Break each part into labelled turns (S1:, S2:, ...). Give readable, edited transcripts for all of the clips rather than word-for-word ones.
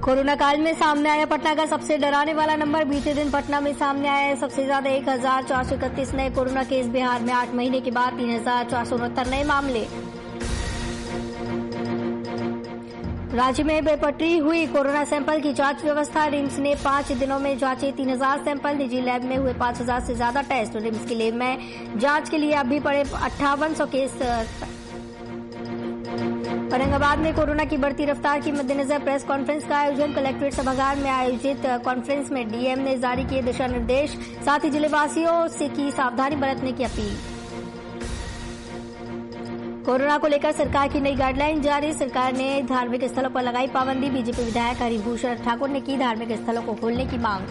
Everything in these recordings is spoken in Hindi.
S1: कोरोना काल में सामने आया पटना का सबसे डराने वाला नंबर। बीते दिन पटना में सामने आया सबसे ज्यादा 1431 नए कोरोना केस। बिहार में 8 महीने के बाद 3469 नए मामले। राज्य में बेपटरी हुई कोरोना सैंपल की जांच व्यवस्था। रिम्स ने 5 दिनों में जांचे 3000 सैंपल। निजी लैब में हुए 5000 से ज्यादा टेस्ट। रिम्स की लैब में जांच के लिए अब भी पड़े 5800 केस। औरंगाबाद में कोरोना की बढ़ती रफ्तार के मद्देनजर प्रेस कॉन्फ्रेंस का आयोजन। कलेक्ट्रेट सभागार में आयोजित कॉन्फ्रेंस में डीएम ने जारी किए दिशा निर्देश। साथ ही जिलेवासियों से की सावधानी बरतने की अपील। कोरोना को लेकर सरकार की नई गाइडलाइन जारी। सरकार ने धार्मिक स्थलों पर लगाई पाबंदी। बीजेपी विधायक हरिभूषण ठाकुर ने की धार्मिक स्थलों को खोलने की मांग।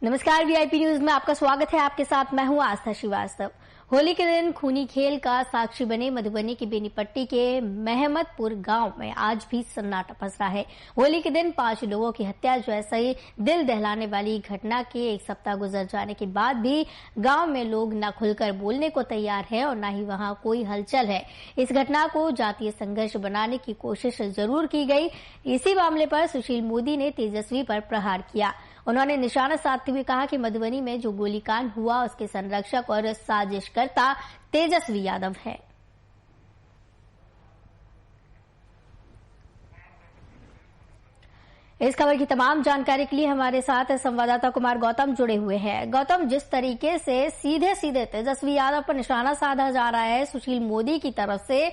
S1: नमस्कार, वीआईपी न्यूज में आपका स्वागत है। आपके साथ मैं हूं आस्था श्रीवास्तव। होली के दिन खूनी खेल का साक्षी बने मधुबनी की बेनीपट्टी के महमदपुर गांव में आज भी सन्नाटा पसरा है। होली के दिन 5 लोगों की हत्या जैसी दिल दहलाने वाली घटना के 1 सप्ताह गुजर जाने के बाद भी गांव में लोग न खुलकर बोलने को तैयार हैं और न ही वहां कोई हलचल है। इस घटना को जातीय संघर्ष बनाने की कोशिश जरूर की गई। इसी मामले पर सुशील मोदी ने तेजस्वी पर प्रहार किया। उन्होंने निशाना साधते हुए कहा कि मधुबनी में जो गोलीकांड हुआ उसके संरक्षक और साजिशकर्ता तेजस्वी यादव है। इस खबर की तमाम जानकारी के लिए हमारे साथ संवाददाता कुमार गौतम जुड़े हुए हैं। गौतम, जिस तरीके से सीधे सीधे तेजस्वी यादव पर निशाना साधा जा रहा है सुशील मोदी की तरफ से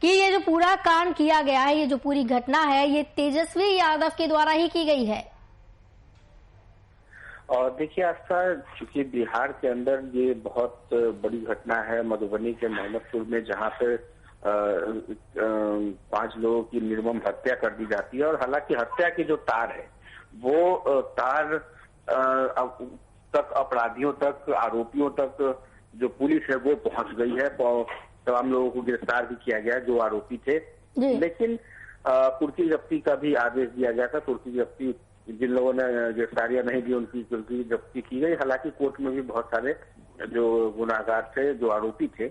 S1: कि ये जो पूरा कांड किया गया है, ये जो पूरी घटना है, ये तेजस्वी यादव के द्वारा ही की गई है।
S2: और देखिए आस्था, चूंकि बिहार के अंदर ये बहुत बड़ी घटना है मधुबनी के महमदपुर में, जहां पे 5 लोगों की निर्मम हत्या कर दी जाती है। और हालांकि हत्या की जो तार है वो तार तक अपराधियों तक, आरोपियों तक जो पुलिस है वो पहुंच गई है। तमाम लोगों को गिरफ्तार भी किया गया जो आरोपी थे। लेकिन कुर्की जब्ती का भी आदेश दिया गया था। कुर्की जब्ती, जिन लोगों ने गिरफ्तारियां नहीं दी उनकी कुर्की जब्ती की गई। हालांकि कोर्ट में भी बहुत सारे जो गुनाहगार थे, जो आरोपी थे,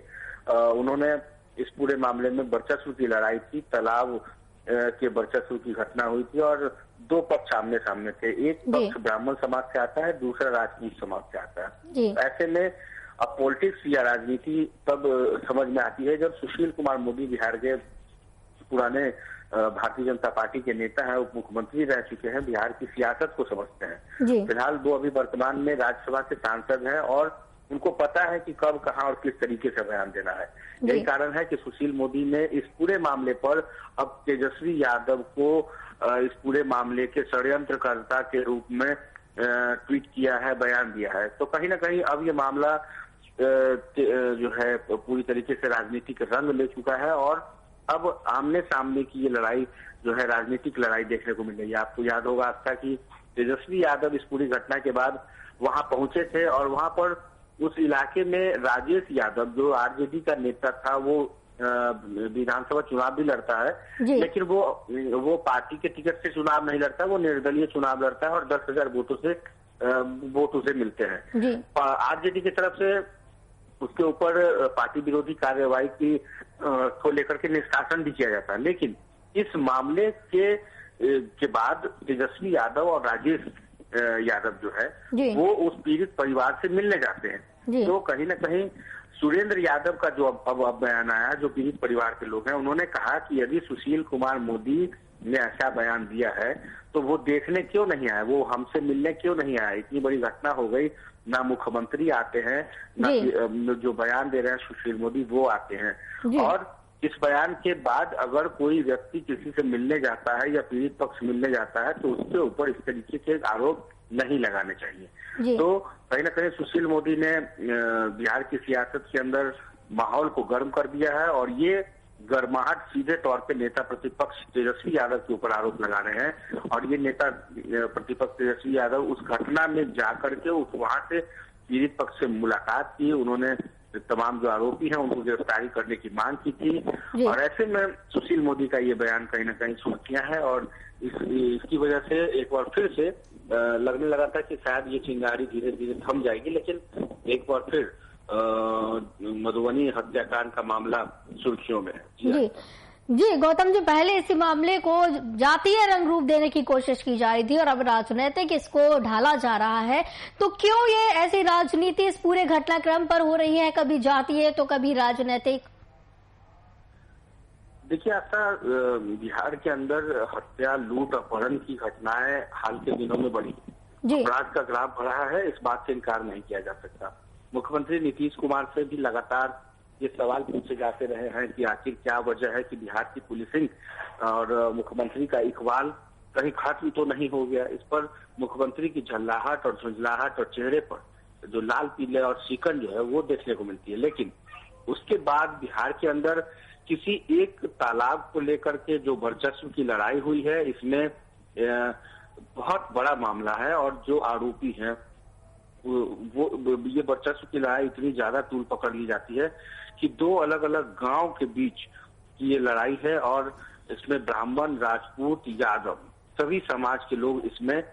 S2: उन्होंने इस पूरे मामले में वर्चस्व की लड़ाई थी। तालाब के वर्चस्व की घटना हुई थी और 2 पक्ष आमने सामने थे। एक पक्ष ब्राह्मण समाज से आता है, दूसरा राजपूत समाज से आता है। ऐसे में अब पॉलिटिक्स या राजनीति तब समझ में आती है जब सुशील कुमार मोदी बिहार के पुराने भारतीय जनता पार्टी के नेता हैं, उप मुख्यमंत्री रह चुके हैं, बिहार की सियासत को समझते हैं। फिलहाल वो अभी वर्तमान में राज्यसभा के सांसद हैं और उनको पता है कि कब, कहां और किस तरीके से बयान देना है। यही कारण है कि सुशील मोदी ने इस पूरे मामले पर अब तेजस्वी यादव को इस पूरे मामले के षड्यंत्रकर्ता के रूप में ट्वीट किया है, बयान दिया है। तो कहीं ना कहीं अब ये मामला जो है पूरी तरीके से राजनीतिक रंग ले चुका है और अब आमने सामने की ये लड़ाई जो है राजनीतिक लड़ाई देखने को मिल रही है। आपको याद होगा आपका कि तेजस्वी यादव इस पूरी घटना के बाद वहां पहुंचे थे और वहां पर उस इलाके में राजेश यादव, जो आरजेडी का नेता था, वो विधानसभा चुनाव भी लड़ता है, लेकिन वो पार्टी के टिकट से चुनाव नहीं लड़ता, वो निर्दलीय चुनाव लड़ता है और 10,000 वोट उसे मिलते हैं। आरजेडी की तरफ से उसके ऊपर पार्टी विरोधी कार्यवाही की को लेकर के निष्कासन भी किया जाता है। लेकिन इस मामले के बाद तेजस्वी यादव और राजेश यादव जो है वो उस पीड़ित परिवार से मिलने जाते हैं। तो कहीं ना कहीं सुरेंद्र यादव का जो अब बयान आया, जो पीड़ित परिवार के लोग हैं, उन्होंने कहा कि यदि सुशील कुमार मोदी ने ऐसा बयान दिया है तो वो देखने क्यों नहीं आए, वो हमसे मिलने क्यों नहीं आए। इतनी बड़ी घटना हो गई, ना मुख्यमंत्री आते हैं, ना जो बयान दे रहे हैं सुशील मोदी वो आते हैं। और इस बयान के बाद अगर कोई व्यक्ति किसी से मिलने जाता है या पीड़ित पक्ष मिलने जाता है तो उसके ऊपर इस तरीके के आरोप नहीं लगाने चाहिए। तो कहीं ना कहीं सुशील मोदी ने बिहार की सियासत के अंदर माहौल को गर्म कर दिया है और ये गर्माहट सीधे तौर पे नेता प्रतिपक्ष तेजस्वी यादव के ऊपर आरोप लगा रहे हैं। और ये नेता प्रतिपक्ष तेजस्वी यादव उस घटना में जाकर के वहां से पीड़ित पक्ष से मुलाकात की, उन्होंने तमाम जो आरोपी हैं उनको गिरफ्तारी करने की मांग की थी। और ऐसे में सुशील मोदी का ये बयान कहीं ना कहीं सुर्खियां है और इसकी वजह से एक बार फिर से लगने लगा था कि शायद ये चिंगारी धीरे धीरे थम जाएगी, लेकिन एक बार फिर मधुबनी हत्याकांड का मामला सुर्खियों में।
S1: जी जी गौतम जी, पहले इसी मामले को जातीय रंग रूप देने की कोशिश की जा रही थी और अब राजनीतिक इसको ढाला जा रहा है, तो क्यों ये ऐसी राजनीति इस पूरे घटनाक्रम पर हो रही है, कभी जातीय तो कभी राजनीतिक?
S2: देखिए, ऐसा बिहार के अंदर हत्या, लूट, अपहरण की घटनाएं हाल के दिनों में बढ़ी, अपराध का ग्राफ बढ़ा है, इस बात से इनकार नहीं किया जा सकता। मुख्यमंत्री नीतीश कुमार से भी लगातार ये सवाल पूछे जाते रहे हैं कि आखिर क्या वजह है कि बिहार की पुलिसिंग और मुख्यमंत्री का इकबाल कहीं खत्म तो नहीं हो गया। इस पर मुख्यमंत्री की झल्लाहट और झुंझलाहट और चेहरे पर जो लाल पीले और शिकन जो है वो देखने को मिलती है। लेकिन उसके बाद बिहार के अंदर किसी एक तालाब को लेकर के जो वर्चस्व की लड़ाई हुई है, इसमें बहुत बड़ा मामला है और जो आरोपी हैं वो ये वर्चस्व की लड़ाई इतनी ज्यादा तूल पकड़ ली जाती है कि दो अलग अलग गांव के बीच की ये लड़ाई है और इसमें ब्राह्मण, राजपूत, यादव सभी समाज के लोग इसमें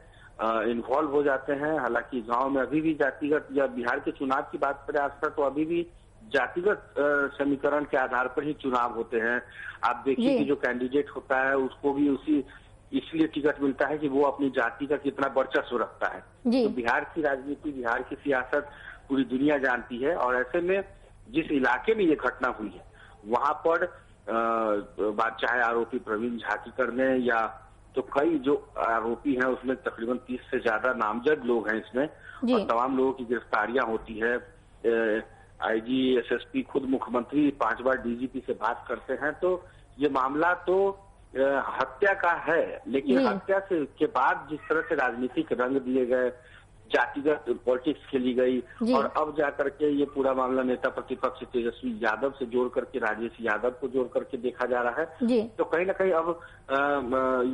S2: इन्वॉल्व हो जाते हैं। हालांकि गांव में अभी भी जातिगत, या बिहार के चुनाव की बात करें आज तक, तो अभी भी जातिगत समीकरण के आधार पर ही चुनाव होते हैं। आप देखिए कि जो कैंडिडेट होता है उसको भी उसी इसलिए टिकट मिलता है कि वो अपनी जाति का कितना वर्चस्व रखता है। तो बिहार की राजनीति, बिहार की सियासत पूरी दुनिया जानती है और ऐसे में जिस इलाके में ये घटना हुई है वहां पर बात चाहे आरोपी प्रवीण झा की करने या तो कई जो आरोपी हैं उसमें तकरीबन 30 से ज्यादा नामजद लोग हैं इसमें और तमाम लोगों की गिरफ्तारियां होती है। आईजी, एसएसपी, खुद मुख्यमंत्री 5 बार डीजीपी से बात करते हैं। तो ये मामला तो हत्या का है, लेकिन हत्या से के बाद जिस तरह से राजनीतिक रंग दिए गए, जातिगत पॉलिटिक्स खेली गई और अब जाकर के ये पूरा मामला नेता प्रतिपक्ष तेजस्वी यादव से जोड़ करके राजेश यादव को जोड़ करके देखा जा रहा है। तो कहीं ना कहीं अब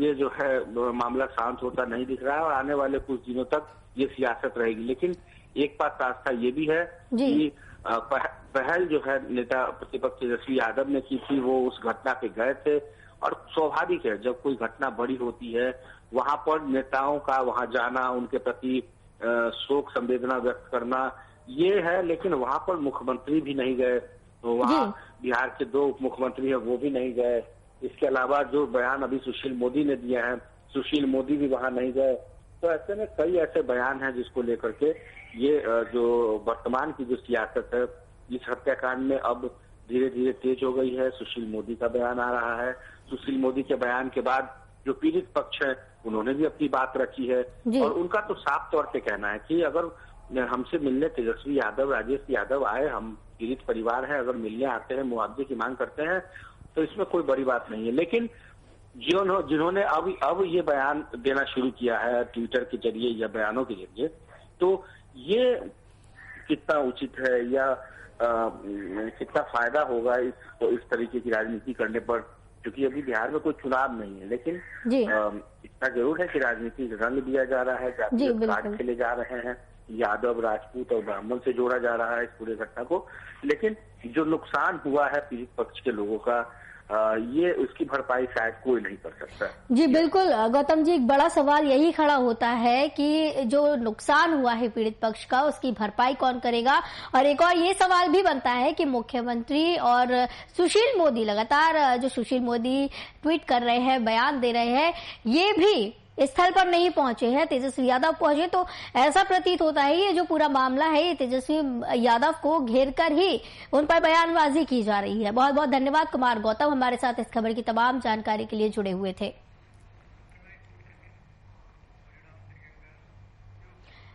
S2: ये जो है मामला शांत होता नहीं दिख रहा है और आने वाले कुछ दिनों तक ये सियासत रहेगी। लेकिन एक बात आस्था ये भी है कि पहल जो है नेता प्रतिपक्ष तेजस्वी यादव ने की थी, वो उस घटना पे गए थे और स्वाभाविक है जब कोई घटना बड़ी होती है वहां पर नेताओं का वहां जाना, उनके प्रति शोक संवेदना व्यक्त करना ये है। लेकिन वहां पर मुख्यमंत्री भी नहीं गए, तो वहां बिहार के 2 उप मुख्यमंत्री है वो भी नहीं गए। इसके अलावा जो बयान अभी सुशील मोदी ने दिया है, सुशील मोदी भी वहां नहीं गए। तो ऐसे में कई ऐसे बयान हैं जिसको लेकर के ये जो वर्तमान की जो सियासत है इस हत्याकांड में अब धीरे धीरे तेज हो गई है। सुशील मोदी का बयान आ रहा है। सुशील मोदी के बयान के बाद जो पीड़ित पक्ष है उन्होंने भी अपनी बात रखी है और उनका तो साफ तौर पे कहना है कि अगर हमसे मिलने तेजस्वी यादव, राजेश यादव आए, हम पीड़ित परिवार है, अगर मिलने आते हैं, मुआवजे की मांग करते हैं तो इसमें कोई बड़ी बात नहीं है। लेकिन जिन्होंने अब ये बयान देना शुरू किया है ट्विटर के जरिए या बयानों के जरिए, तो ये कितना उचित है या कितना फायदा होगा इस तरीके की राजनीति करने पर, क्योंकि अभी बिहार में कोई चुनाव नहीं है। लेकिन इतना जरूर है कि राजनीतिक रंग दिया जा रहा है, जातीय कार्ड खेले जा रहे हैं, यादव, राजपूत और ब्राह्मण से जोड़ा जा रहा है इस पूरे घटना को। लेकिन जो नुकसान हुआ है पीड़ित पक्ष के लोगों का, ये उसकी भरपाई शायद कोई नहीं कर सकता।
S1: जी बिल्कुल गौतम जी, एक बड़ा सवाल यही खड़ा होता है कि जो नुकसान हुआ है पीड़ित पक्ष का उसकी भरपाई कौन करेगा। और एक और ये सवाल भी बनता है कि मुख्यमंत्री और सुशील मोदी, लगातार जो सुशील मोदी ट्वीट कर रहे हैं, बयान दे रहे हैं, ये भी स्थल पर नहीं पहुंचे हैं, तेजस्वी यादव पहुंचे। तो ऐसा प्रतीत होता है ये जो पूरा मामला है ये तेजस्वी यादव को घेर कर ही उन पर बयानबाजी की जा रही है। बहुत बहुत धन्यवाद कुमार गौतम, हमारे साथ इस खबर की तमाम जानकारी के लिए जुड़े हुए थे।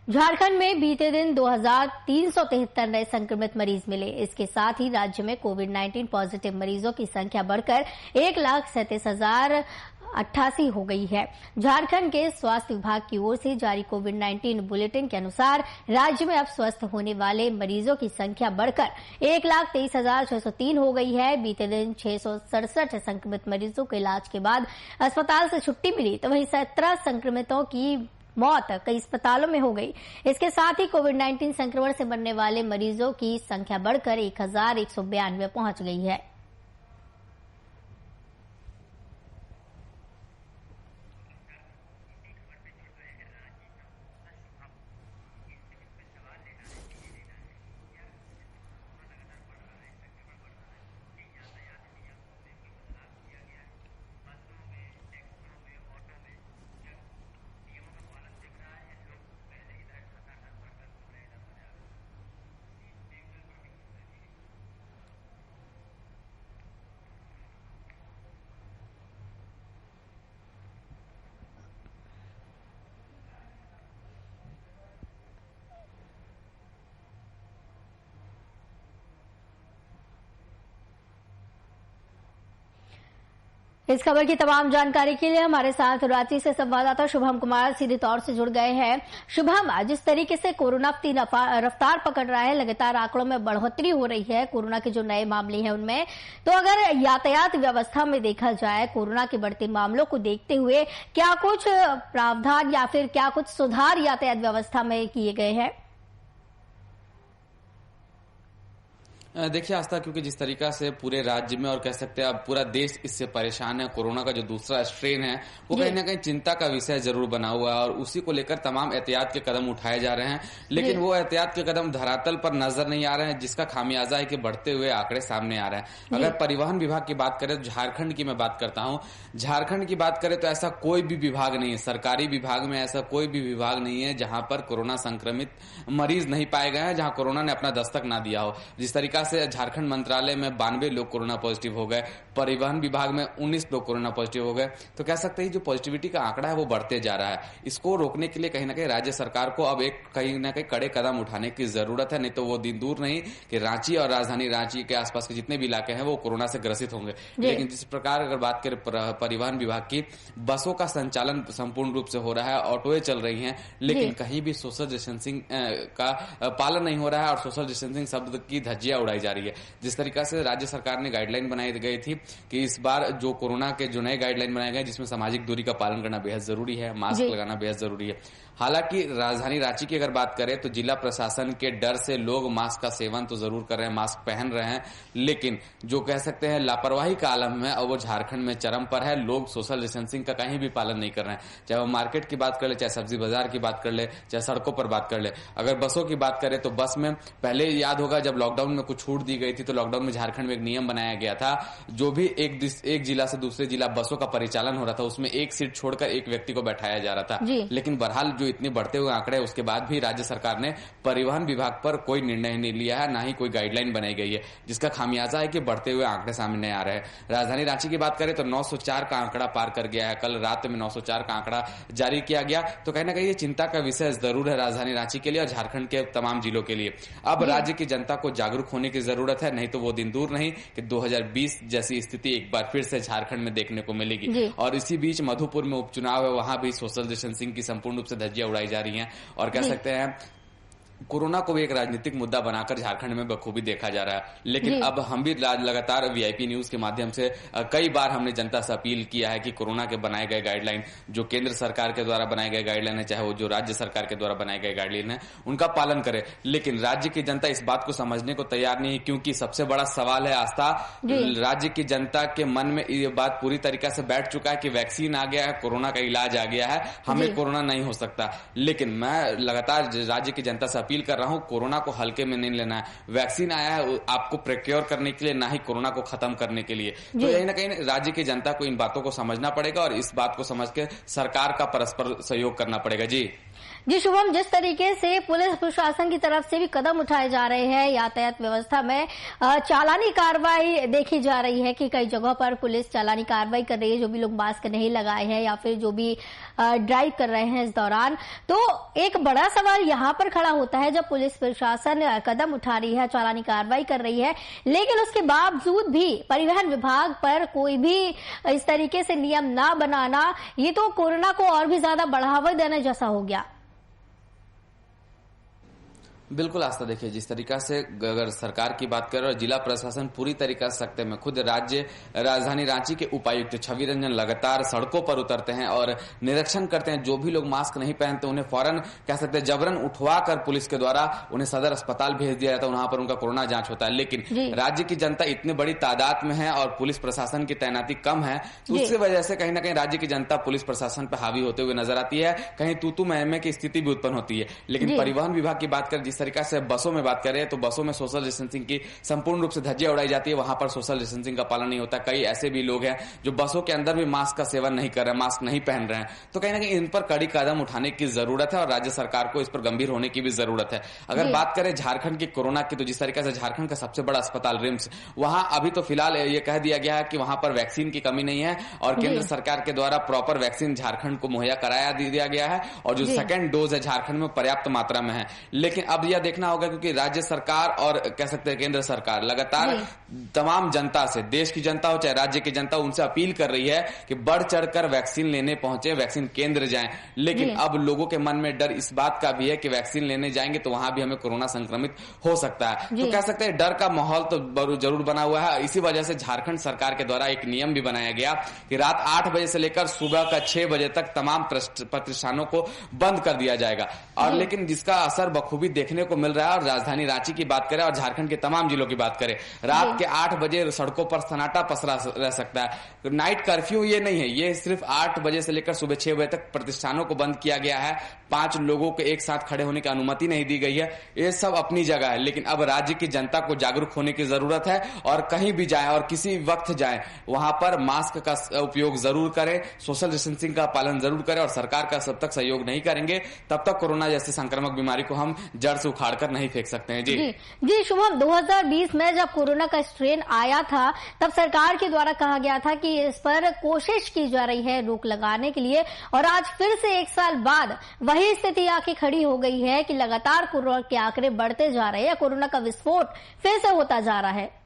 S1: झारखंड में बीते दिन 2373 नए संक्रमित मरीज मिले। इसके साथ ही राज्य में कोविड-19 पॉजिटिव मरीजों की संख्या बढ़कर 1,37,088 हो गई है। झारखंड के स्वास्थ्य विभाग की ओर से जारी कोविड-19 बुलेटिन के अनुसार राज्य में अब स्वस्थ होने वाले मरीजों की संख्या बढ़कर 1,23,603 हो गई है। बीते दिन 667 संक्रमित मरीजों को इलाज के बाद अस्पताल से छुट्टी मिली, तो वहीं 17 संक्रमितों की मौत कई अस्पतालों में हो गई। इसके साथ ही कोविड-19 संक्रमण से मरने वाले मरीजों की संख्या बढ़कर 1,192 पहुंच गई है। इस खबर की तमाम जानकारी के लिए हमारे साथ रांची से संवाददाता शुभम कुमार सीधे तौर से जुड़ गए हैं। शुभम, जिस तरीके से कोरोना की रफ्तार पकड़ रहा है, लगातार आंकड़ों में बढ़ोतरी हो रही है कोरोना के जो नए मामले हैं उनमें, तो अगर यातायात व्यवस्था में देखा जाए कोरोना के बढ़ते मामलों को देखते हुए क्या कुछ प्रावधान या फिर क्या कुछ सुधार यातायात व्यवस्था में किए गए हैं?
S3: देखिए आस्था, क्योंकि जिस तरीका से पूरे राज्य में और कह सकते हैं अब पूरा देश इससे परेशान है, कोरोना का जो दूसरा स्ट्रेन है वो कहीं ना कहीं चिंता का विषय जरूर बना हुआ है और उसी को लेकर तमाम एहतियात के कदम उठाए जा रहे हैं, लेकिन वो एहतियात के कदम धरातल पर नजर नहीं आ रहे हैं, जिसका खामियाजा है कि बढ़ते हुए आंकड़े सामने आ रहे हैं। अगर परिवहन विभाग की बात करें तो झारखंड की मैं बात करता हूँ, झारखंड की बात करें तो ऐसा कोई भी विभाग नहीं है, सरकारी विभाग में ऐसा कोई भी विभाग नहीं है जहां पर कोरोना संक्रमित मरीज नहीं पाए गए हैं, जहां कोरोना ने अपना दस्तक ना दिया हो। जिस तरीका से झारखंड मंत्रालय में 92 लोग कोरोना पॉजिटिव हो गए, परिवहन विभाग में 19 लोग कोरोना पॉजिटिव हो गए, तो कह सकते हैं जो पॉजिटिविटी का आंकड़ा है वो बढ़ते जा रहा है। इसको रोकने के लिए कहीं ना कहीं राज्य सरकार को अब एक कहीं ना कहीं कड़े कदम उठाने की जरूरत है, नहीं तो वो दिन दूर नहीं कि रांची और राजधानी रांची के आसपास के जितने भी इलाके हैं वो कोरोना से ग्रसित होंगे। लेकिन जिस प्रकार अगर बात करें परिवहन विभाग की, बसों का संचालन संपूर्ण रूप से हो रहा है, ऑटोएं चल रही हैं, लेकिन कहीं भी सोशल डिस्टेंसिंग का पालन नहीं हो रहा है और सोशल डिस्टेंसिंग शब्द की धज्जियां उड़ाई जा रही है। जिस तरीका से राज्य सरकार ने गाइडलाइन बनाई गई थी कि इस बार जो कोरोना के जो नए गाइडलाइन बनाए गए जिसमें सामाजिक दूरी का पालन करना बेहद जरूरी है, मास्क लगाना बेहद जरूरी है। हालांकि राजधानी रांची की अगर बात करें तो जिला प्रशासन के डर से लोग मास्क का सेवन तो जरूर कर रहे हैं, मास्क पहन रहे हैं, लेकिन जो कह सकते हैं लापरवाही का आलम है और वो झारखंड में चरम पर है। लोग सोशल डिस्टेंसिंग का कहीं भी पालन नहीं कर रहे हैं, चाहे वो मार्केट की बात कर ले, चाहे सब्जी बाजार की बात कर ले, चाहे सड़कों पर बात कर ले। अगर बसों की बात करें तो बस में पहले याद होगा जब लॉकडाउन में कुछ छूट दी गई थी तो लॉकडाउन में झारखंड में एक नियम बनाया गया था, जो भी एक जिला से दूसरे जिला बसों का परिचालन हो रहा था उसमें एक सीट छोड़कर एक व्यक्ति को बैठाया जा रहा था। लेकिन बहरहाल जो इतने बढ़ते हुए आंकड़े उसके बाद भी राज्य सरकार ने परिवहन विभाग पर कोई निर्णय नहीं लिया है, ना ही कोई गाइडलाइन बनाई गई है, जिसका खामियाजा है कि बढ़ते हुए आंकड़े सामने आ रहे हैं। राजधानी रांची की बात करें तो 904 का आंकड़ा पार कर गया है, कल रात में 904 का आंकड़ा जारी किया गया, तो कहीं ना कहीं ये चिंता का विषय जरूर है राजधानी रांची के लिए और झारखंड के तमाम जिलों के लिए। अब राज्य की जनता को जागरूक होने की जरूरत है, नहीं तो वो दिन दूर नहीं कि 2020 जैसी स्थिति एक बार फिर से झारखंड में देखने को मिलेगी। और इसी बीच मधुपुर में उपचुनाव है, वहां भी सोशल डिस्टेंसिंग की संपूर्ण रूप से धज्जियां उड़ाई जा रही हैं और कह सकते हैं कोरोना को भी एक राजनीतिक मुद्दा बनाकर झारखंड में बखूबी देखा जा रहा है। लेकिन अब हम भी लगातार वीआईपी न्यूज के माध्यम से कई बार हमने जनता से अपील किया है कि कोरोना के बनाए गए गाइडलाइन, जो केंद्र सरकार के द्वारा बनाए गए गाइडलाइन है, चाहे वो जो राज्य सरकार के द्वारा बनाए गए गाइडलाइन है, उनका पालन करे। लेकिन राज्य की जनता इस बात को समझने को तैयार नहीं है, क्योंकि सबसे बड़ा सवाल है आस्था, राज्य की जनता के मन में ये बात पूरी तरीके से बैठ चुका है कि वैक्सीन आ गया है, कोरोना का इलाज आ गया है, हमें कोरोना नहीं हो सकता। लेकिन मैं लगातार राज्य की जनता से अपील कर रहा हूं, कोरोना को हल्के में नहीं लेना है। वैक्सीन आया है आपको प्रिक्योर करने के लिए, ना ही कोरोना को खत्म करने के लिए। तो कहीं ना कहीं राज्य की जनता को इन बातों को समझना पड़ेगा और इस बात को समझ के सरकार का परस्पर सहयोग करना पड़ेगा। जी
S1: शुभम, जिस तरीके से पुलिस प्रशासन की तरफ से भी कदम उठाए जा रहे हैं यातायात व्यवस्था में, चालानी कार्रवाई देखी जा रही है कि कई जगहों पर पुलिस चालानी कार्रवाई कर रही है, जो भी लोग मास्क नहीं लगाए हैं या फिर जो भी ड्राइव कर रहे हैं इस दौरान। तो एक बड़ा सवाल यहाँ पर खड़ा होता है, जब पुलिस प्रशासन कदम उठा रही है, चालानी कार्रवाई कर रही है, लेकिन उसके बावजूद भी परिवहन विभाग पर कोई भी इस तरीके से नियम ना बनाना, ये तो कोरोना को और भी ज्यादा बढ़ावा देने जैसा हो गया।
S3: बिल्कुल आस्था, देखिए जिस तरीका से अगर सरकार की बात करें और जिला प्रशासन पूरी तरीके से सकते में, खुद राजधानी रांची के उपायुक्त छवि रंजन लगातार सड़कों पर उतरते हैं और निरीक्षण करते हैं। जो भी लोग मास्क नहीं पहनते उन्हें फौरन कह सकते हैं जबरन उठवा कर पुलिस के द्वारा उन्हें सदर अस्पताल भेज दिया जाता है, वहां पर उनका कोरोना जांच होता है। लेकिन राज्य की जनता इतनी बड़ी तादाद में है और पुलिस प्रशासन की तैनाती कम है, तो उसकी वजह से कहीं ना कहीं राज्य की जनता पुलिस प्रशासन पर हावी होते हुए नजर आती है, कहीं तू मैं की स्थिति भी उत्पन्न होती है। लेकिन परिवहन विभाग की बात करें, जिस तरीका से बसों में बात करें तो बसों में सोशल डिस्टेंसिंग की संपूर्ण रूप से धज्जियां उड़ाई जाती है, वहां पर सोशल डिस्टेंसिंग का पालन नहीं होता। कई ऐसे भी लोग हैं जो बसों के अंदर भी मास्क का सेवन नहीं कर रहे हैं, मास्क नहीं पहन रहे हैं। तो कहीं ना कहीं इन पर कड़ी कदम उठाने की जरूरत है और राज्य सरकार को इस पर गंभीर होने की भी जरूरत है। अगर बात करें झारखंड की कोरोना की, तो जिस तरीके से झारखंड का सबसे बड़ा अस्पताल रिम्स, वहां अभी तो फिलहाल ये कह दिया गया है कि वहां पर वैक्सीन की कमी नहीं है और केंद्र सरकार के द्वारा प्रॉपर वैक्सीन झारखंड को मुहैया कराया दिया गया है और जो सेकेंड डोज है झारखंड में पर्याप्त मात्रा में है। लेकिन अब यह देखना होगा क्योंकि राज्य सरकार और कह सकते हैं केंद्र सरकार लगातार तमाम जनता से, देश की जनता हो चाहे राज्य की जनता, उनसे अपील कर रही है कि बढ़ चढ़कर वैक्सीन लेने पहुंचे, वैक्सीन केंद्र जाएं। लेकिन अब लोगों के मन में डर इस बात का भी है कि वैक्सीन लेने जाएंगे तो वहां भी हमें कोरोना संक्रमित हो सकता है। तो कह सकते हैं डर का माहौल तो जरूर बना हुआ है। इसी वजह से झारखंड सरकार के द्वारा एक नियम भी बनाया गया कि रात 8 बजे से लेकर सुबह का 6 बजे तक तमाम प्रतिष्ठानों को बंद कर दिया जाएगा। और लेकिन जिसका असर बखूबी देखने को मिल रहा है, और राजधानी रांची की बात करें और झारखंड के तमाम जिलों की बात करें, रात के 8 बजे सड़कों पर सन्नाटा पसरा रह सकता है। नाइट कर्फ्यू ये नहीं है, ये सिर्फ 8 बजे से लेकर सुबह 6 बजे तक प्रतिष्ठानों को बंद किया गया है। 5 लोगों को एक साथ खड़े होने की अनुमति नहीं दी गई है। ये सब अपनी जगह है, लेकिन अब राज्य की जनता को जागरूक होने की जरूरत है। और कहीं भी जाए और किसी वक्त जाए, वहां पर मास्क का उपयोग जरूर करें, सोशल डिस्टेंसिंग का पालन जरूर करें। और सरकार का सब तक सहयोग नहीं करेंगे तब तक कोरोना जैसी संक्रामक बीमारी को हम जड़ से उखाड़ कर नहीं फेंक सकते हैं।
S1: जी शुभम, 2020 में जब कोरोना का स्ट्रेन आया था तब सरकार के द्वारा कहा गया था कि इस पर कोशिश की जा रही है रोक लगाने के लिए, और आज फिर से 1 साल बाद वही स्थिति आके खड़ी हो गई है कि लगातार कोरोना के आंकड़े बढ़ते जा रहे हैं, कोरोना का विस्फोट फिर से होता जा रहा है।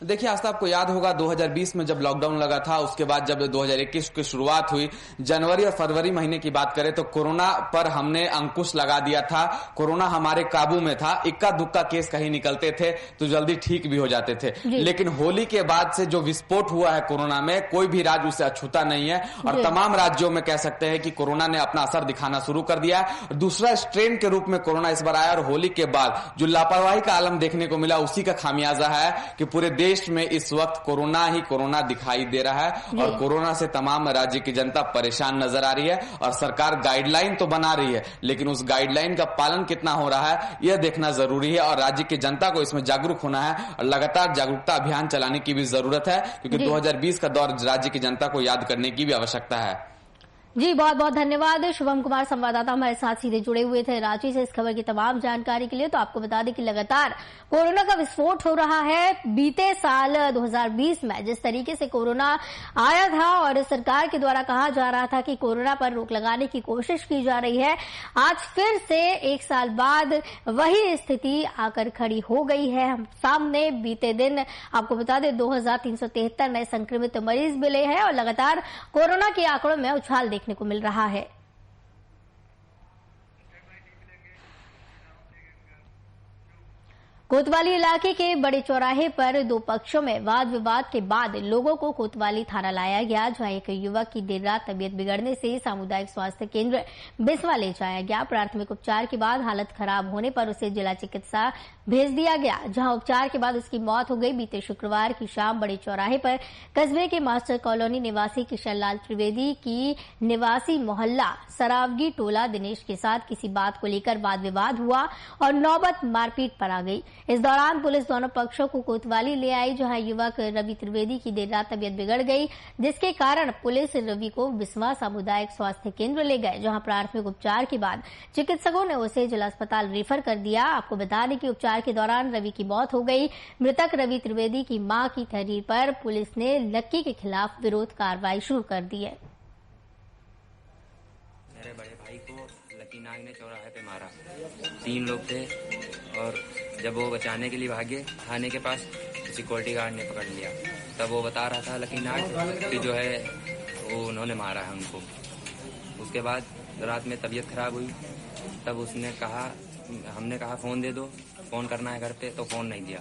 S3: देखिए आस्था, आपको याद होगा 2020 में जब लॉकडाउन लगा था, उसके बाद जब 2021 की शुरुआत हुई, जनवरी और फरवरी महीने की बात करें तो कोरोना पर हमने अंकुश लगा दिया था। कोरोना हमारे काबू में था, इक्का दुक्का केस कहीं निकलते थे तो जल्दी ठीक भी हो जाते थे। लेकिन होली के बाद से जो विस्फोट हुआ है कोरोना में, कोई भी राज्य उसे अछूता नहीं है। और तमाम राज्यों में कह सकते हैं कि कोरोना ने अपना असर दिखाना शुरू कर दिया। दूसरा स्ट्रेन के रूप में कोरोना इस बार आया, और होली के बाद जो लापरवाही का आलम देखने को मिला, उसी का खामियाजा है कि पूरे देश में इस वक्त कोरोना ही कोरोना दिखाई दे रहा है। और कोरोना से तमाम राज्य की जनता परेशान नजर आ रही है। और सरकार गाइडलाइन तो बना रही है, लेकिन उस गाइडलाइन का पालन कितना हो रहा है यह देखना जरूरी है। और राज्य की जनता को इसमें जागरूक होना है और लगातार जागरूकता अभियान चलाने की भी जरूरत है, क्योंकि 2020 का दौर राज्य की जनता को याद करने की भी आवश्यकता है।
S1: जी बहुत बहुत धन्यवाद शुभम कुमार, संवाददाता हमारे साथ सीधे जुड़े हुए थे रांची से इस खबर की तमाम जानकारी के लिए। तो आपको बता दें कि लगातार कोरोना का विस्फोट हो रहा है। बीते साल 2020 में जिस तरीके से कोरोना आया था और सरकार के द्वारा कहा जा रहा था कि कोरोना पर रोक लगाने की कोशिश की जा रही है, आज फिर से 1 साल बाद वही स्थिति आकर खड़ी हो गई है हम सामने। बीते दिन आपको बता दें 2373 नए संक्रमित मरीज मिले हैं और लगातार कोरोना के आंकड़ों में उछाल देखने को मिल रहा है। कोतवाली इलाके के बड़े चौराहे पर 2 पक्षों में वाद विवाद के बाद लोगों को कोतवाली थाना लाया गया, जहां एक युवक की देर रात तबीयत बिगड़ने से सामुदायिक स्वास्थ्य केंद्र बिस्वा ले जाया गया। प्राथमिक उपचार के बाद हालत खराब होने पर उसे जिला चिकित्सा भेज दिया गया, जहां उपचार के बाद उसकी मौत हो गई। बीते शुक्रवार की शाम बड़े चौराहे पर कस्बे के मास्टर कॉलोनी निवासी किशन लाल त्रिवेदी की निवासी मोहल्ला सरावगी टोला दिनेश के साथ किसी बात को लेकर वाद विवाद हुआ और नौबत मारपीट पर आ गई। इस दौरान पुलिस दोनों पक्षों को कोतवाली ले आई, जहां युवक रवि त्रिवेदी की देर रात तबीयत बिगड़ गई, जिसके कारण पुलिस रवि को बिस्वा सामुदायिक स्वास्थ्य केंद्र ले गए, जहां प्राथमिक उपचार के बाद चिकित्सकों ने उसे जिला अस्पताल रेफर कर दिया। आपको बता दें कि उपचार के दौरान रवि की मौत हो गई। मृतक रवि त्रिवेदी की मां की तहरीर पर पुलिस ने लक्की के खिलाफ विरोध कार्रवाई शुरू कर दी है।
S4: मेरे बड़े भाई को लकी नाग ने चौराहे पे मारा, 3 लोग थे और जब वो बचाने के लिए भागे थाने के पास, सिक्योरिटी गार्ड ने पकड़ लिया। तब वो बता रहा था लकी नाग कि जो है वो उन्होंने मारा है उनको। उसके बाद रात में तबीयत खराब हुई, तब उसने कहा, हमने कहा फोन दे दो, फोन करना है घर पे, तो फोन नहीं दिया।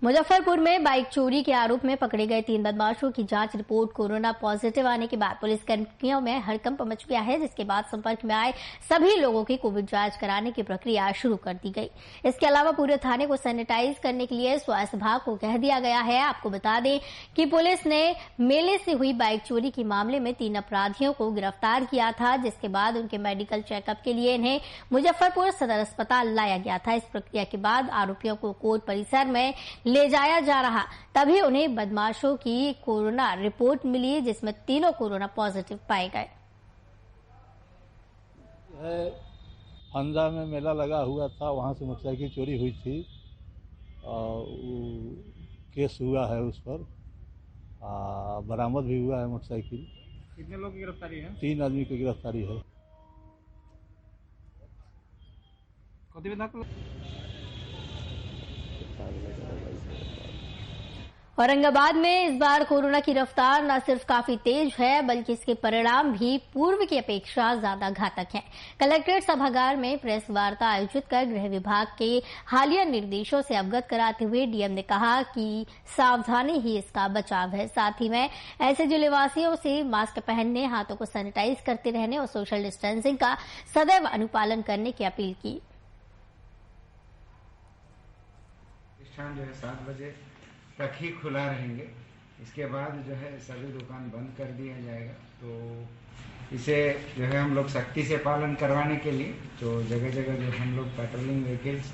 S1: मुजफ्फरपुर में बाइक चोरी के आरोप में पकड़े गए 3 बदमाशों की जांच रिपोर्ट कोरोना पॉजिटिव आने के बाद पुलिस कर्मियों में हड़कंप मच गया है, जिसके बाद संपर्क में आए सभी लोगों की कोविड जांच कराने की प्रक्रिया शुरू कर दी गई। इसके अलावा पूरे थाने को सैनिटाइज करने के लिए स्वास्थ्य विभाग को कह दिया गया है। आपको बता दें कि पुलिस ने मेले से हुई बाइक चोरी के मामले में 3 अपराधियों को गिरफ्तार किया था, जिसके बाद उनके मेडिकल चेकअप के लिए इन्हें मुजफ्फरपुर सदर अस्पताल लाया गया था। इस प्रक्रिया के बाद आरोपियों को कोर्ट परिसर में ले जाया जा रहा, तभी उन्हें बदमाशों की कोरोना रिपोर्ट मिली, जिसमें तीनों कोरोना पॉजिटिव पाए गए।
S5: फंदा में मेला लगा हुआ था, वहां से मोटरसाइकिल चोरी हुई थी और केस हुआ है उस पर, बरामद भी हुआ है मोटरसाइकिल।
S6: कितने लोग की गिरफ्तारी है?
S5: 3 आदमी की गिरफ्तारी है।
S1: औरंगाबाद में इस बार कोरोना की रफ्तार न सिर्फ काफी तेज है बल्कि इसके परिणाम भी पूर्व की अपेक्षा ज्यादा घातक हैं। कलेक्ट्रेट सभागार में प्रेस वार्ता आयोजित कर गृह विभाग के हालिया निर्देशों से अवगत कराते हुए डीएम ने कहा कि सावधानी ही इसका बचाव है। साथ ही में ऐसे जिलेवासियों से मास्क पहनने, हाथों को सैनिटाइज करते रहने और सोशल डिस्टेंसिंग का सदैव अनुपालन करने की अपील की।
S7: प्रतिष्ठान जो है 7 बजे तक ही खुला रहेंगे। इसके बाद जो है सभी दुकान बंद कर दिया जाएगा। तो इसे जो है हम लोग सख्ती से पालन करवाने के लिए जो जगह जगह जो हम लोग पेट्रोलिंग व्हीकल्स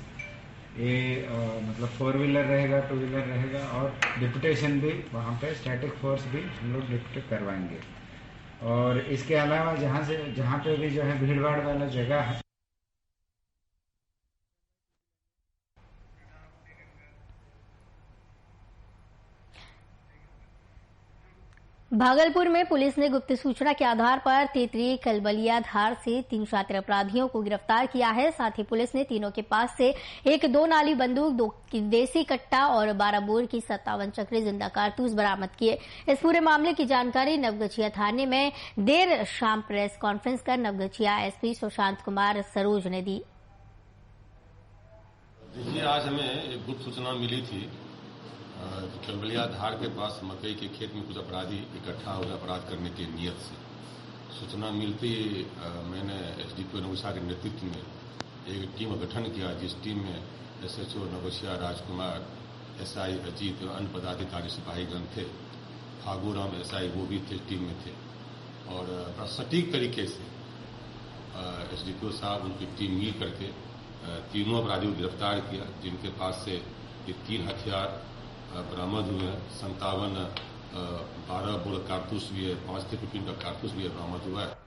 S7: मतलब 4 व्हीलर रहेगा, 2 व्हीलर रहेगा और डिप्यूटेशन भी वहाँ पे स्टैटिक फोर्स भी हम लोग डिप्यूट करवाएंगे। और इसके अलावा जहाँ पे भी जो है भीड़ भाड़ वाला जगह है,
S1: भागलपुर में पुलिस ने गुप्त सूचना के आधार पर तेतरी कलबलिया धार से 3 शातिर अपराधियों को गिरफ्तार किया है। साथ ही पुलिस ने तीनों के पास से एक 2 नाली बंदूक, 2 देसी कट्टा और 12 बोर की 57 चक्री जिंदा कारतूस बरामद किए। इस पूरे मामले की जानकारी नवगछिया थाने में देर शाम प्रेस कॉन्फ्रेंस कर नवगछिया एसपी सुशांत कुमार सरोज ने दी।
S8: देखिए, आज हमें एक गुप्त सूचना मिली थी कलबलिया धार के पास मकई के खेत में कुछ अपराधी इकट्ठा हुए अपराध करने की नियत से। सूचना मिलती मैंने एसडीपीओ नवगछिया के नेतृत्व में एक टीम का गठन किया, जिस टीम में एसएचओ नवगछिया राजकुमार, एसआई अजीत और अन्य पदाधिकारी सिपाहीगण थे। फागूराम एसआई वो भी थे, टीम में थे। और बड़ा सटीक तरीके से एसडीपीओ साहब उनकी टीम मिल करके तीनों अपराधियों को गिरफ्तार किया, जिनके पास से ये 3 हथियार बरामद हुए हैं। 57 12 बोर कारतूस भी है, 5 का कारतूस भी बरामद हुआ है।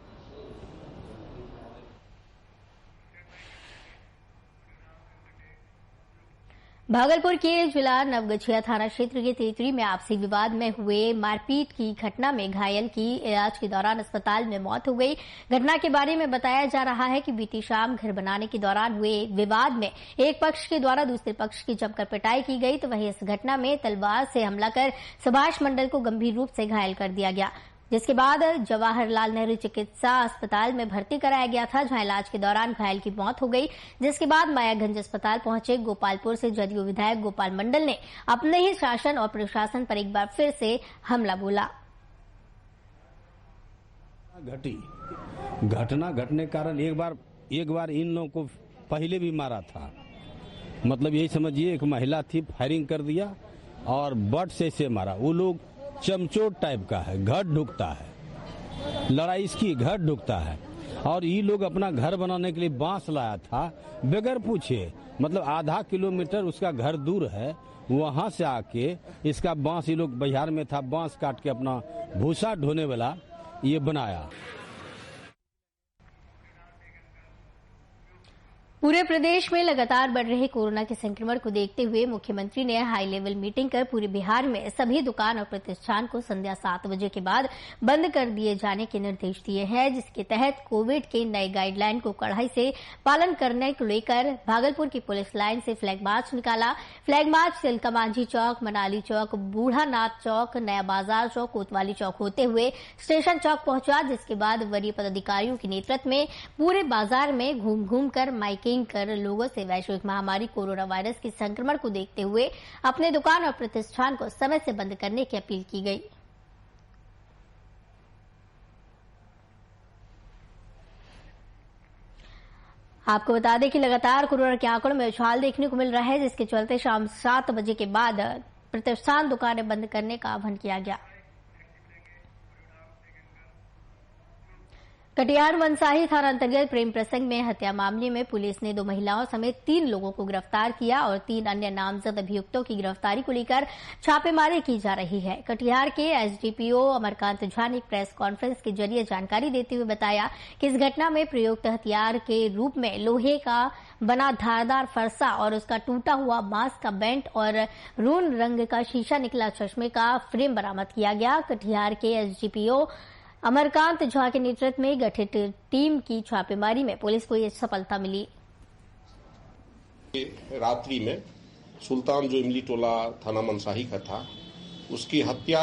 S1: भागलपुर के जिला नवगछिया थाना क्षेत्र के तेतरी में आपसी विवाद में हुए मारपीट की घटना में घायल की इलाज के दौरान अस्पताल में मौत हो गई। घटना के बारे में बताया जा रहा है कि बीती शाम घर बनाने के दौरान हुए विवाद में एक पक्ष के द्वारा दूसरे पक्ष की जमकर पिटाई की गई। तो वहीं इस घटना में तलवार से हमला कर सुभाष मंडल को गंभीर रूप से घायल कर दिया गया, जिसके बाद जवाहरलाल नेहरू चिकित्सा अस्पताल में भर्ती कराया गया था, जहां इलाज के दौरान घायल की मौत हो गई। जिसके बाद मायागंज अस्पताल पहुंचे गोपालपुर से जदयू विधायक गोपाल मंडल ने अपने ही शासन और प्रशासन पर एक बार फिर से हमला बोला।
S9: घटना घटने के कारण एक बार इन लोगों को पहले भी मारा था। मतलब यही समझिए, एक महिला थी, फायरिंग कर दिया और बट से मारा। वो लोग चमचोट टाइप का है, घर ढुकता है, लड़ाई इसकी घर ढुकता है। और ये लोग अपना घर बनाने के लिए बांस लाया था बगैर पूछे। मतलब आधा किलोमीटर उसका घर दूर है, वहां से आके इसका बांस, ये लोग बिहार में था, बांस काट के अपना भूसा ढोने वाला ये बनाया।
S1: पूरे प्रदेश में लगातार बढ़ रहे कोरोना के संक्रमण को देखते हुए मुख्यमंत्री ने हाई लेवल मीटिंग कर पूरे बिहार में सभी दुकान और प्रतिष्ठान को संध्या 7 बजे के बाद बंद कर दिए जाने के निर्देश दिए हैं, जिसके तहत कोविड के नए गाइडलाइन को कड़ाई से पालन करने को लेकर भागलपुर की पुलिस लाइन से फ्लैग मार्च निकाला। फ्लैग मार्च तिलका मांझी चौक, मनाली चौक, बूढ़ानाथ चौक, नया बाजार चौक, कोतवाली चौक होते हुए स्टेशन चौक पहुंचा, जिसके बाद वरीय पदाधिकारियों के नेतृत्व में पूरे बाजार में घूम घूम कर माइकिंग कर लोगों से वैश्विक महामारी कोरोना वायरस के संक्रमण को देखते हुए अपने दुकान और प्रतिष्ठान को समय से बंद करने की अपील की गई। आपको बता दें कि लगातार कोरोना के आंकड़ों में उछाल देखने को मिल रहा है, जिसके चलते शाम 7 बजे के बाद प्रतिष्ठान, दुकानें बंद करने का आह्वान किया गया। कटिहार मनसाही थाना अंतर्गत प्रेम प्रसंग में हत्या मामले में पुलिस ने 2 महिलाओं समेत 3 लोगों को गिरफ्तार किया और 3 अन्य नामजद अभियुक्तों की गिरफ्तारी को लेकर छापेमारी की जा रही है। कटिहार के एसडीपीओ अमरकांत झा ने प्रेस कॉन्फ्रेंस के जरिए जानकारी देते हुए बताया कि इस घटना में प्रयुक्त हथियार के रूप में लोहे का बना धारदार फरसा और उसका टूटा हुआ बांस का बेंट और रून रंग का शीशा निकला चश्मे का फ्रेम बरामद किया गया। कटिहार के एसडीपीओ अमरकांत झा के नेतृत्व में गठित टीम की छापेमारी में पुलिस को ये सफलता मिली।
S6: रात्रि में सुल्तान जो इमली टोला थाना मनसाही का था, उसकी हत्या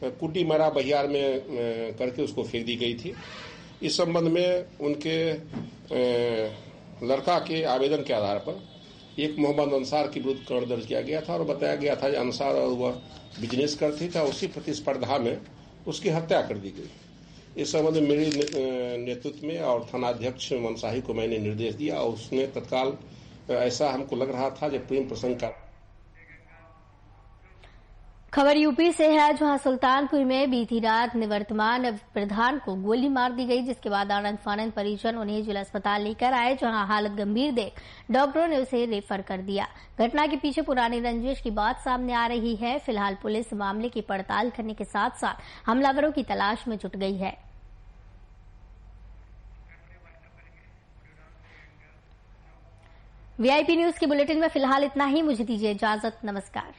S6: कुटी मरा बहियार में करके उसको फेंक दी गई थी। इस संबंध में उनके लड़का के आवेदन के आधार पर एक मोहम्मद अंसार के विरुद्ध करण दर्ज किया गया था और बताया गया था कि अंसार और वह बिजनेस करती था, उसी प्रतिस्पर्धा में उसकी हत्या कर दी गई। इस संबंध में मेरे नेतृत्व में और थानाध्यक्ष मनसाही को मैंने निर्देश दिया और उसने तत्काल, ऐसा हमको लग रहा था जब प्रेम प्रसंग का।
S1: खबर यूपी से है, जहां सुल्तानपुर में बीती रात निवर्तमान प्रधान को गोली मार दी गई, जिसके बाद आनंद फानंद परिजन उन्हें जिला अस्पताल लेकर आए, जहां हालत गंभीर देख डॉक्टरों ने उसे रेफर कर दिया। घटना के पीछे पुरानी रंजिश की बात सामने आ रही है। फिलहाल पुलिस मामले की पड़ताल करने के साथ साथ हमलावरों की तलाश में जुट गई है। वीआईपी न्यूज के बुलेटिन में फिलहाल इतना ही। मुझे दीजिए इजाजत। नमस्कार।